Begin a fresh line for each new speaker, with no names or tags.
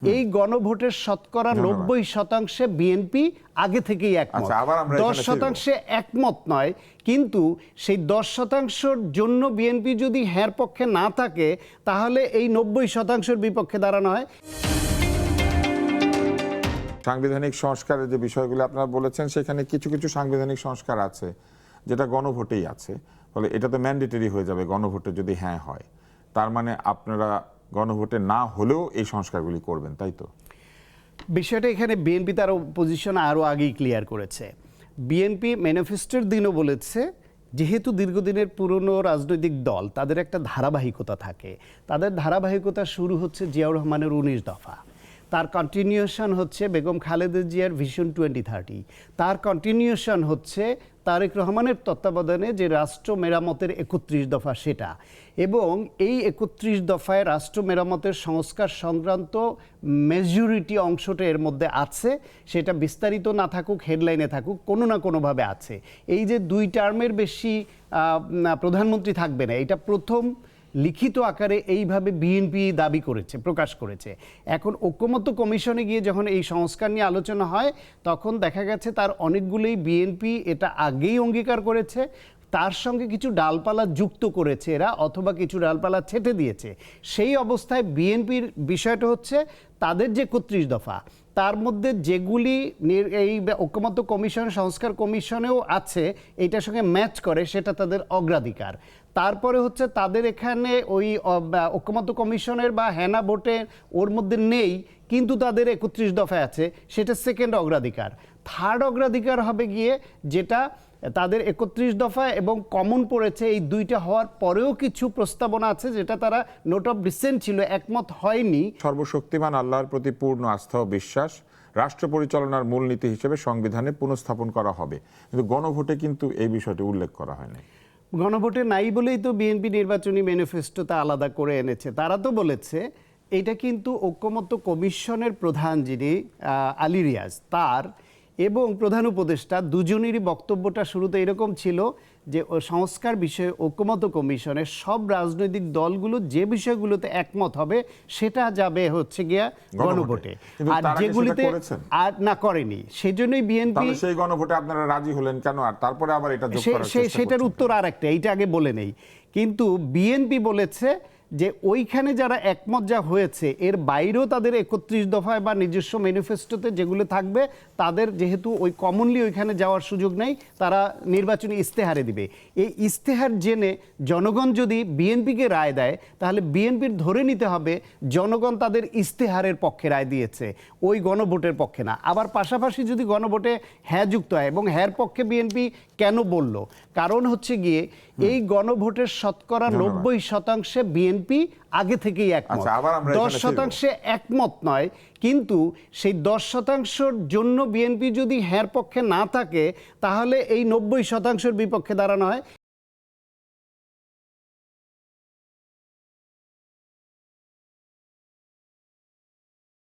এই গণভোটের শতকরা 90% বিএনপি আগে থেকেই একমত। 10% একমত নয়, কিন্তু সেই 10%র জন্য বিএনপি যদি হ্যার পক্ষে না থাকে তাহলে এই 90%-র বিপক্ষে দাঁড়ানো হয়।
সাংবিধানিক সংস্কারের যে বিষয়গুলো আপনারা বলেছেন, সেখানে কিছু কিছু সাংবিধানিক সংস্কার আছে যেটা গণভোটেই আছে, ফলে এটা তো ম্যান্ডেটরি হয়ে যাবে গণভোটে যদি হ্যাঁ হয়। তার মানে আপনারা গণভোটে না হলেও এই সংস্কারগুলি করবেন, তাই তো?
বিষয়টা এখানে বিএনপি তার পজিশন আরও আগেই ক্লিয়ার করেছে। বিএনপি ম্যানিফেস্টোর দিনও বলেছে, যেহেতু দীর্ঘদিনের পুরনো রাজনৈতিক দল, তাদের একটা ধারাবাহিকতা থাকে। তাদের ধারাবাহিকতা শুরু হচ্ছে জিয়াউর রহমানের 19 দফা, তার কন্টিনিউশন হচ্ছে বেগম খালেদা জিয়ার ভিশন 2030, তার কন্টিনিউশন হচ্ছে তারেক রহমানের তত্ত্বাবধানে যে রাষ্ট্র মেরামতের 31 দফা সেটা, এবং এই 31 দফায় রাষ্ট্র মেরামতের সংস্কার সংক্রান্ত মেজরিটি অংশটা এর মধ্যে আছে। সেটা বিস্তারিত না থাকুক, হেডলাইনে থাকুক, কোনো না কোনোভাবে আছে। এই যে 2 টার্মের বেশি প্রধানমন্ত্রী থাকবে না, এটা প্রথম লিখিত আকারে এইভাবে বিএনপি দাবি করেছে, প্রকাশ করেছে। এখন ঐকমত্য কমিশনে গিয়ে যখন এই সংস্কার নিয়ে আলোচনা হয়, তখন দেখা গেছে তার অনেকগুলোই বিএনপি এটা আগেই অঙ্গীকার করেছে, তার সঙ্গে কিছু ডালপালা যুক্ত করেছে এরা, অথবা কিছু ডালপালা ছেটে দিয়েছে। সেই অবস্থায় বিএনপির বিষয়টা হচ্ছে তাদের যে 31 দফা, তার মধ্যে যেগুলি এই ঐকমত্য কমিশন, সংস্কার কমিশনেও আছে, এইটার সঙ্গে ম্যাচ করে, সেটা তাদের অগ্রাধিকার। তারপরে হচ্ছে তাদের এখানে ওই ঐকমত্য কমিশনের বা হেনা ভোটে ওর মধ্যে নেই, কিন্তু তাদের 31 দফায় আছে, সেটা সেকেন্ড অগ্রাধিকার। থার্ড অগ্রাধিকার হবে গিয়ে যেটা তাদের 31 দফা এবং কমন পড়েছে, এই দুইটা হওয়ার পরেও কিছু প্রস্তাবনা আছে যেটা তারা নোট অফ ডিসেন্ট ছিল, একমত হয়নি।
সর্বশক্তিমান আল্লাহর প্রতি পূর্ণ আস্থা ও বিশ্বাস রাষ্ট্র পরিচালনার মূলনীতি হিসেবে সংবিধানে পুনঃস্থাপন করা হবে, কিন্তু গণভোটে কিন্তু এই বিষয়টি উল্লেখ করা হয়নি।
গণভোটে নাই বলেই তো বিএনপি নির্বাচনী ম্যানিফেস্টোতে আলাদা করে এনেছে। তারা তো বলেছে এটা কিন্তু ঐকমত্য কমিশনের প্রধান যিনি আলী রিয়াজ, তার এবং প্রধান উপদেষ্টা দুজনেরই বক্তব্যটা শুরুতে এরকম ছিল যে সংস্কার বিষয়ে ঐকমত্য কমিশনের সব রাজনৈতিক দলগুলো যে বিষয়গুলোতে একমত হবে সেটা যাবে হচ্ছে গিয়া গণভোটে, আর যেগুলিতে আর না করেনি, সেজন্যই বিএনপি
সেই গণভোটে আপনারা রাজি হলেন কেন? আর তারপরে আবার এটা যোগ করার চেষ্টা করছেন।
সেটার উত্তর আর একটা, এইটা আগে বলে নেই। কিন্তু বিএনপি বলেছে যে ওইখানে যারা একমত যা হয়েছে, এর বাইরেও তাদের 31 দফায় বা নিজস্ব ম্যানিফেস্টোতে যেগুলো থাকবে, তাদের যেহেতু ওই কমনলি ওইখানে যাওয়ার সুযোগ নেই, তারা নির্বাচনী ইস্তেহারে দিবে। এই ইস্তেহার জেনে জনগণ যদি বিএনপিকে রায় দেয়, তাহলে বিএনপির ধরে নিতে হবে জনগণ তাদের ইস্তেহারের পক্ষে রায় দিয়েছে, ওই গণভোটের পক্ষে না। আবার পাশাপাশি যদি গণভোটে হ্যাঁ যুক্ত হয়, এবং হ্যার পক্ষে বিএনপি কেন বলল, কারণ হচ্ছে গিয়ে এই গণভোটের শতকরা 90% বিএনপি আগে থেকেই একমত। 10% একমত নয়, কিন্তু সেই 10%র জন্য বিএনপি যদি হ্যার পক্ষে না থাকে তাহলে এই 90%-র বিপক্ষে দাঁড়ানো হয়।